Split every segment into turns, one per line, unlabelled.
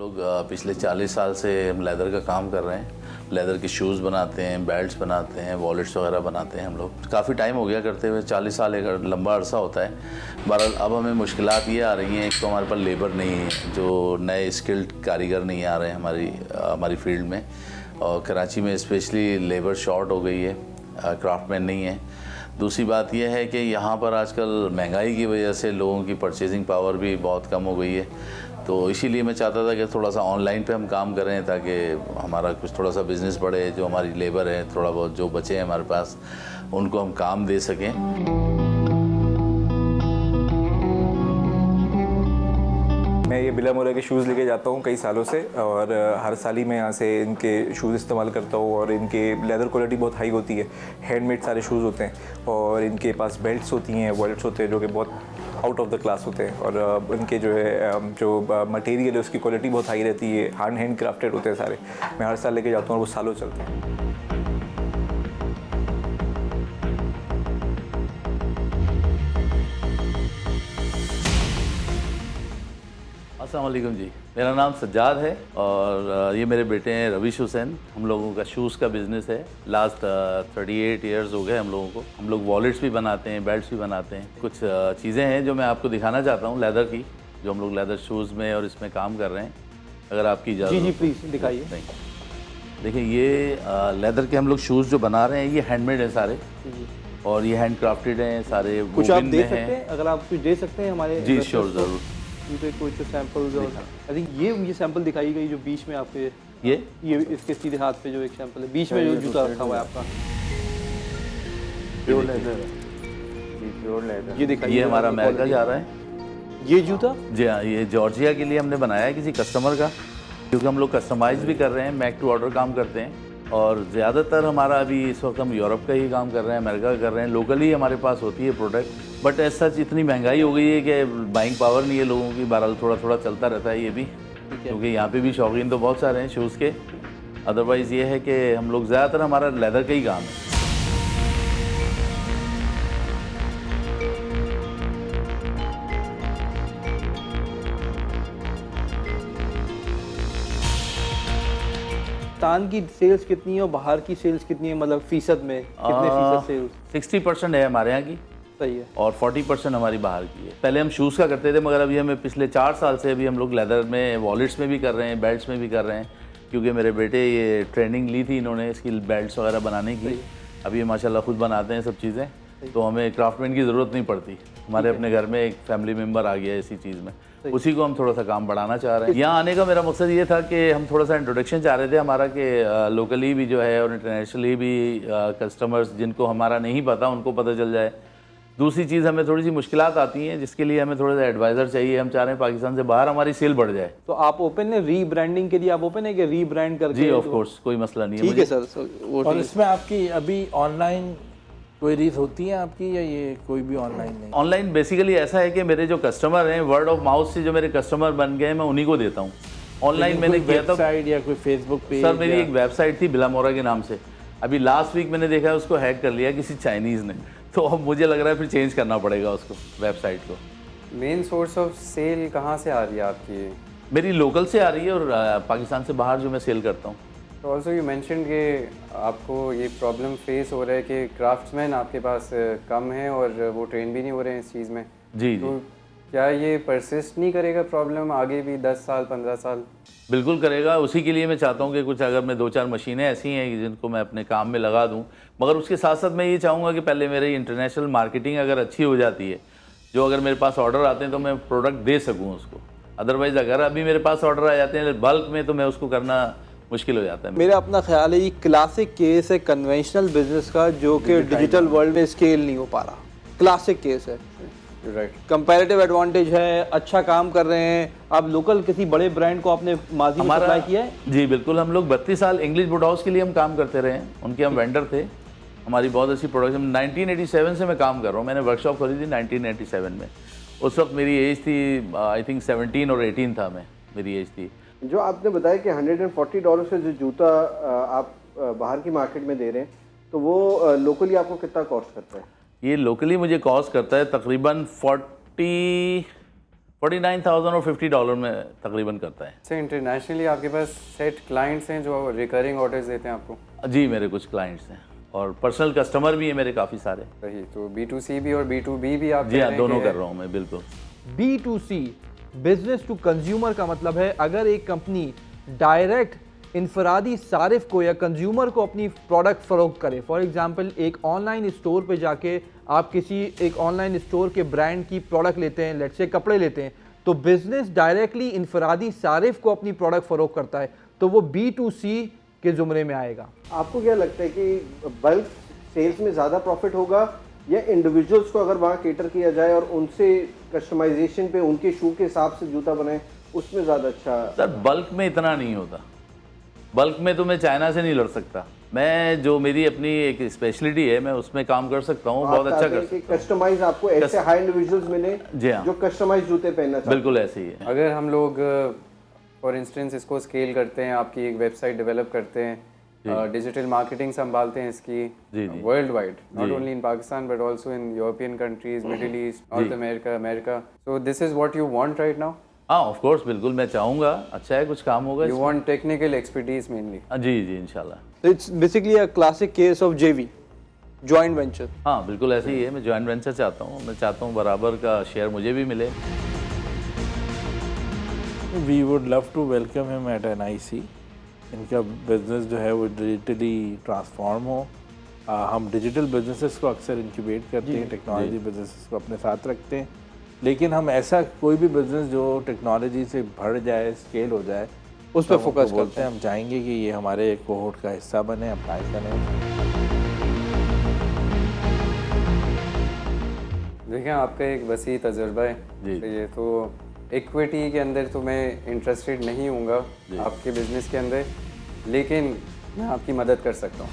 लोग पिछले 40 साल से हम लेदर का काम कर रहे हैं। लेदर के शूज़ बनाते हैं, बेल्ट्स बनाते हैं, वॉलेट्स वगैरह बनाते हैं हम लोग। काफ़ी टाइम हो गया करते हुए, 40 साल एक लंबा अरसा होता है। बहरहाल अब हमें मुश्किलात ये आ रही हैं, एक तो हमारे पास लेबर नहीं है, जो नए स्किल्ड कारीगर नहीं आ रहे हैं हमारी फील्ड में, और कराची में स्पेशली लेबर शॉर्ट हो गई है, क्राफ्टमैन नहीं है। दूसरी बात यह है कि यहाँ पर आजकल महंगाई की वजह से लोगों की परचेजिंग पावर भी बहुत कम हो गई है। तो इसीलिए मैं चाहता था कि थोड़ा सा ऑनलाइन पे हम काम करें ताकि हमारा कुछ थोड़ा सा बिज़नेस बढ़े, जो हमारी लेबर है थोड़ा बहुत जो बचे हैं हमारे पास उनको हम काम दे सकें।
मैं ये बिला मोरा के शूज़ लेके जाता हूँ कई सालों से, और हर साल ही मैं यहाँ से इनके शूज़ इस्तेमाल करता हूँ। और इनके लेदर क्वालिटी बहुत हाई होती है, हैंडमेड सारे शूज़ होते हैं, और इनके पास बेल्ट्स होती हैं, वॉलेट्स होते हैं जो कि बहुत आउट ऑफ द क्लास होते हैं। और इनके जो मटेरियल है उसकी क्वालिटी बहुत हाई रहती है, हैंड क्राफ्टेड होते हैं सारे। मैं हर साल लेके जाता हूँ और वो सालों चलते हैं।
अस्सलाम वालेकुम जी, मेरा नाम सज्जाद है और ये मेरे बेटे हैं रविश हुसैन। हम लोगों का शूज़ का बिज़नेस है। लास्ट 38 इयर्स हो गए हम लोगों को। हम लोग वॉलेट्स भी बनाते हैं, बेल्ट्स भी बनाते हैं। कुछ चीज़ें हैं जो मैं आपको दिखाना चाहता हूँ लेदर की, जो हम लोग लेदर शूज़ में और इसमें काम कर रहे हैं, अगर आपकी इजाज़त।
जी प्लीज़ दिखाइए।
नहीं, देखिए ये लेदर के हम लोग शूज़ जो बना रहे हैं ये हैंडमेड है सारे, और ये हैंड क्राफ्टेड हैं सारे।
कुछ आप दे सकते हैं, अगर आप कुछ दे सकते हैं हमारे?
जी श्योर, ज़रूर।
पे कुछ सैंपल्स और आई थिंक ये सैंपल दिखाई गई जो बीच में आपके ये इसके सीधे हाथ पे जो एक सैंपल है, बीच में जो जूता रखा हुआ है आपका,
प्योर लेदर,
ये दिखाइए।
ये हमारा अमेरिका जा रहा है
ये जूता।
जी हाँ, ये जॉर्जिया के लिए हमने बनाया है किसी कस्टमर का, क्योंकि हम लोग कस्टमाइज़ भी कर रहे हैं, मैक टू ऑर्डर काम करते हैं। और ज़्यादातर हमारा अभी इस वक्त हम यूरोप का ही काम कर रहे हैं, अमेरिका का कर रहे हैं। लोकली हमारे पास होती है प्रोडक्ट, बट एज सच इतनी महंगाई हो गई है कि बाइंग पावर नहीं है लोगों की। बहरहाल थोड़ा थोड़ा चलता रहता है ये भी, क्योंकि यहाँ पे भी शौकीन तो बहुत सारे हैं शूज़ के। अदरवाइज़ ये है कि हम लोग ज़्यादातर हमारा लेदर का ही काम है।
पाकिस्तान की सेल्स कितनी है और बाहर की सेल्स कितनी है, मतलब फीसद में कितने फीसद सेल्स?
60% है हमारे यहाँ की,
सही है,
और 40% हमारी बाहर की है। पहले हम शूज़ का करते थे, मगर अभी हमें पिछले 4 साल से अभी हम लोग लेदर में, वॉलेट्स में भी कर रहे हैं, बेल्ट्स में भी कर रहे हैं, क्योंकि मेरे बेटे ये ट्रेनिंग ली थी इन्होंने इसकी बेल्ट्स वगैरह बनाने की। अभी ये माशाल्लाह खुद बनाते हैं सब चीज़ें, तो हमें क्राफ्टमैन की ज़रूरत नहीं पड़ती। हमारे अपने घर में एक फैमिली मेम्बर आ गया है इसी चीज़ में, उसी को हम थोड़ा सा काम बढ़ाना चाह रहे हैं। यहाँ आने का मेरा मकसद ये था कि हम थोड़ा सा इंट्रोडक्शन चाह रहे थे हमारा, कि लोकली भी जो है और इंटरनेशनली भी कस्टमर्स जिनको हमारा नहीं पता उनको पता चल जाए। दूसरी चीज़, हमें थोड़ी सी मुश्किलात आती हैं जिसके लिए हमें थोड़ा सा एडवाइज़र चाहिए। हम चाह रहे हैं पाकिस्तान से बाहर हमारी सेल बढ़ जाए।
तो आप ओपन है रीब्रांडिंग के लिए? आप ओपन है कि रीब्रांड करके?
जी ऑफ कोर्स, कोई मसला नहीं है।
ठीक है सर।
और इसमें आपकी अभी ऑनलाइन क्वेरीज होती हैं आपकी, या ये कोई भी ऑनलाइन नहीं?
ऑनलाइन बेसिकली ऐसा है कि मेरे जो कस्टमर हैं, वर्ड ऑफ माउथ से जो मेरे कस्टमर बन गए हैं, मैं उन्हीं को देता हूँ। ऑनलाइन मैंने किया था
वेबसाइट या कोई फेसबुक पेज?
सर मेरी एक वेबसाइट थी बिला मोरा के नाम से, अभी लास्ट वीक मैंने देखा है उसको हैक कर लिया किसी चाइनीज़ ने, तो अब मुझे लग रहा है फिर चेंज करना पड़ेगा उसको, वेबसाइट को।
मेन सोर्स ऑफ सेल कहाँ से आ रही है आपकी?
मेरी लोकल से आ रही है, और पाकिस्तान से बाहर जो मैं सेल करता हूँ।
तो ऑल्सो यू मेंशन कि आपको ये प्रॉब्लम फेस हो रहा है कि क्राफ्ट्समैन आपके पास कम है और वो ट्रेन भी नहीं हो रहे हैं इस चीज़ में।
जी
तो क्या ये परसिस्ट नहीं करेगा प्रॉब्लम आगे भी 10 साल 15 साल?
बिल्कुल करेगा। उसी के लिए मैं चाहता हूँ कि कुछ अगर मैं 2-4 मशीनें ऐसी हैं जिनको मैं अपने काम में लगा दूँ, मगर उसके साथ साथ मैं ये चाहूँगा कि पहले मेरी इंटरनेशनल मार्केटिंग अगर अच्छी हो जाती है, जो अगर मेरे पास ऑर्डर आते हैं तो मैं प्रोडक्ट दे सकूँ उसको। अदरवाइज़ अगर अभी मेरे पास ऑर्डर आ जाते हैं बल्क में, तो मैं उसको करना मुश्किल हो जाता है।
मेरा अपना ख्याल है ये क्लासिक केस है कन्वेंशनल बिजनेस का, जो कि डिजिटल वर्ल्ड में स्केल नहीं हो पा रहा। क्लासिक केस है,
राइट।
कंपैरेटिव एडवांटेज है, अच्छा काम कर रहे हैं। आप लोकल किसी बड़े ब्रांड को आपने माजी में सप्लाई किया है?
जी बिल्कुल, हम लोग 32 साल इंग्लिश बुड हाउस के लिए हम काम करते रहे हैं, उनके हम वेंडर थे। हमारी बहुत अच्छी प्रोडक्शन, 1987 से मैं काम कर रहा हूँ। मैंने वर्कशॉप खोली थी 1987 में। उस वक्त मेरी एज थी आई थिंक 17 और 18 था मैं, मेरी एज थी।
जो आपने बताया कि $140 से जो जूता आप बाहर की मार्केट में दे रहे हैं, तो वो लोकली आपको कितना कॉस्ट करता है?
ये लोकली मुझे कॉस्ट करता है तकरीबन $49,000 और $50 में तकरीबन करता है।
से इंटरनेशनली आपके पास सेट क्लाइंट्स हैं जो रिकरिंग ऑर्डर्स देते हैं आपको?
जी, मेरे कुछ क्लाइंट्स हैं और पर्सनल कस्टमर भी है मेरे काफ़ी सारे।
सही, तो B2C भी और B2B भी आप
जी
कह
हाँ,
रहे हैं
दोनों
कि
कर रहा हूँ मैं, बिल्कुल।
B2C बिजनेस टू कंज्यूमर का मतलब है अगर एक कंपनी डायरेक्ट इनफरादी सारिफ को या कंज्यूमर को अपनी प्रोडक्ट फरोख्त करे। फॉर एग्जांपल एक ऑनलाइन स्टोर पे जाके आप किसी एक ऑनलाइन स्टोर के ब्रांड की प्रोडक्ट लेते हैं, लेट्स से कपड़े लेते हैं, तो बिजनेस डायरेक्टली इनफरादी सारिफ को अपनी प्रोडक्ट फरोख्त करता है, तो वो B2C के ज़ुमरे में आएगा।
आपको क्या लगता है कि बल्क सेल्स में ज़्यादा प्रॉफिट होगा या इंडिविजुअल्स को अगर वहाँ केटर किया जाए और उनसे कस्टमाइजेशन पे उनके शू के हिसाब से जूता बनाए, उसमें ज़्यादा अच्छा?
सर बल्क में इतना नहीं होता। बल्क में तो मैं चाइना से नहीं लड़ सकता। मैं जो मेरी अपनी एक स्पेशलिटी है मैं उसमें काम कर सकता हूँ, बहुत अच्छा कर सकता हूँ।
कस्टमाइज आपको ऐसे हाई इंडिविजुअल्स मिले
जी हाँ,
जो कस्टमाइज जूते पहनना चाहते हैं।
बिल्कुल ऐसे ही है।
अगर हम लोग फॉर इंस्टेंस इसको स्केल करते हैं, आपकी एक वेबसाइट डेवलप करते हैं, डिजिटल मार्केटिंग संभालते हैं इसकी world wide, not only in Pakistan but also in European countries, Middle East, North America, so this is what you want right now?
हाँ ऑफ कोर्स, बिल्कुल मैं चाहूँगा, अच्छा है कुछ काम होगा।
You want technical expertise mainly?
जी जी इंशाल्लाह।
It's basically a classic case of JV, joint venture.
हाँ बिल्कुल ऐसे ही है, मैं जॉइंट वेंचर चाहता हूँ, मैं चाहता हूँ बराबर का शेयर मुझे भी मिले।
We would love to welcome him at NIC। इनका बिजनेस जो है वो डिजिटली ट्रांसफॉर्म हो। हम डिजिटल बिजनेसेस को अक्सर इंक्यूबेट करते हैं, टेक्नोलॉजी बिजनेसेस को अपने साथ रखते हैं, लेकिन हम ऐसा कोई भी बिजनेस जो टेक्नोलॉजी से बढ़ जाए, स्केल हो जाए,
उस पर
हम उनको
फोकस
बोलते हैं। हम चाहेंगे कि ये हमारे कोहोर्ट का हिस्सा बने, अप्लाई करें।
देखिए आपका एक वसी तजुर्बा है
जी।
तो ये तो इक्विटी के अंदर तो मैं इंटरेस्टेड नहीं हूँगा आपके बिजनेस के अंदर, लेकिन मैं आपकी मदद कर सकता हूँ।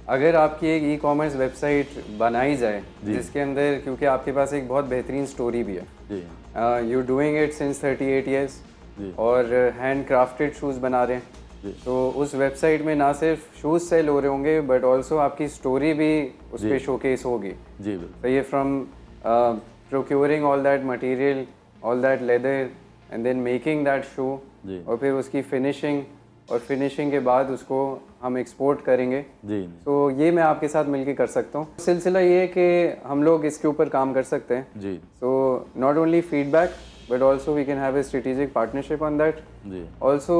अगर आपकी एक ई-कॉमर्स वेबसाइट बनाई जाए जिसके अंदर, क्योंकि आपके पास एक बहुत बेहतरीन स्टोरी भी है, you doing it since 38 years और हैंड क्राफ्टेड शूज़ बना रहे हैं, तो उस वेबसाइट में ना सिर्फ शूज़ सेल हो रहे होंगे बट ऑल्सो आपकी स्टोरी भी उस पर शोकेस होगी।
जी बिल्कुल।
तो ये from procuring all that material, all that leather and then making that shoe, और फिर उसकी फिनिशिंग, और फिनिशिंग के बाद उसको हम एक्सपोर्ट करेंगे।
जी
तो ये मैं आपके साथ मिलके कर सकता हूँ। सिलसिला ये है कि हम लोग इसके ऊपर काम कर सकते हैं।
जी।
So not only feedback but also we can have a strategic partnership on that.
जी।
ऑल्सो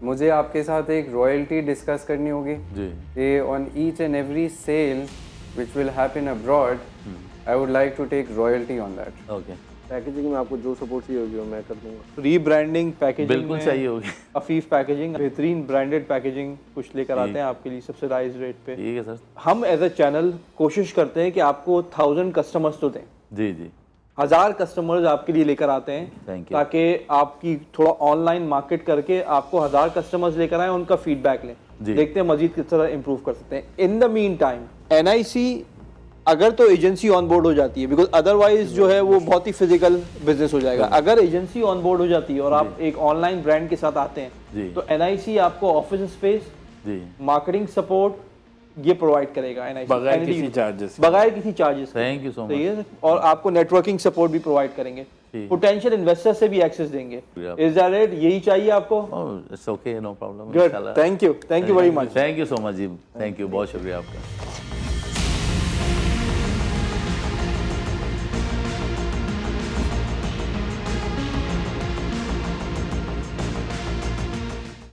मुझे आपके साथ एक रॉयल्टी डिस्कस करनी होगी
जी।
कि on each and every sale which will happen abroad, I would like to take royalty on that.
Okay.
Packaging में आपको जो सपोर्ट चाहिए होगी वो मैं कर दूंगा।
रीब्रांडिंग, पैकेजिंग
बिल्कुल चाहिए होगी।
अफीफ पैकेजिंग, बेहतरीन ब्रांडेड पैकेजिंग कुछ लेकर आते हैं आपके लिए सब्सिडाइज रेट पे।
ठीक है सर।
हम एज अ चैनल कोशिश करते हैं कि आपको 1000 कस्टमर्स तो दें,
जी जी।
1000 कस्टमर्स आपके लिए लेकर आते हैं,
Thank you.
ताकि आपकी थोड़ा ऑनलाइन मार्केट करके आपको 1000 कस्टमर्स लेकर आए, उनका फीडबैक लें,
जी।
देखते हैं मजीद किस तरह इंप्रूव कर सकते हैं। In the mean time NIC अगर तो एजेंसी ऑन बोर्ड हो जाती है, बिकॉज अदरवाइज जो है वो बहुत ही फिजिकल बिजनेस हो जाएगा। अगर एजेंसी ऑन बोर्ड हो जाती है और आप एक ऑनलाइन ब्रांड के साथ आते
जी।
हैं, तो NIC आपको ऑफिस स्पेस,
जी।
मार्केटिंग सपोर्ट ये प्रोवाइड करेगा NIC
बगैर किसी चार्जेस।
बगैर किसी चार्जेस।
थैंक यू सो
सही
मच।
है, और आपको नेटवर्किंग सपोर्ट भी प्रोवाइड करेंगे, पोटेंशियल इन्वेस्टर से भी एक्सेस देंगे। Is that it? यही चाहिए आपको?
It's okay, no problem.
Good, thank you very much.
Thank you so much जी, थैंक यू, बहुत शुक्रिया आपका।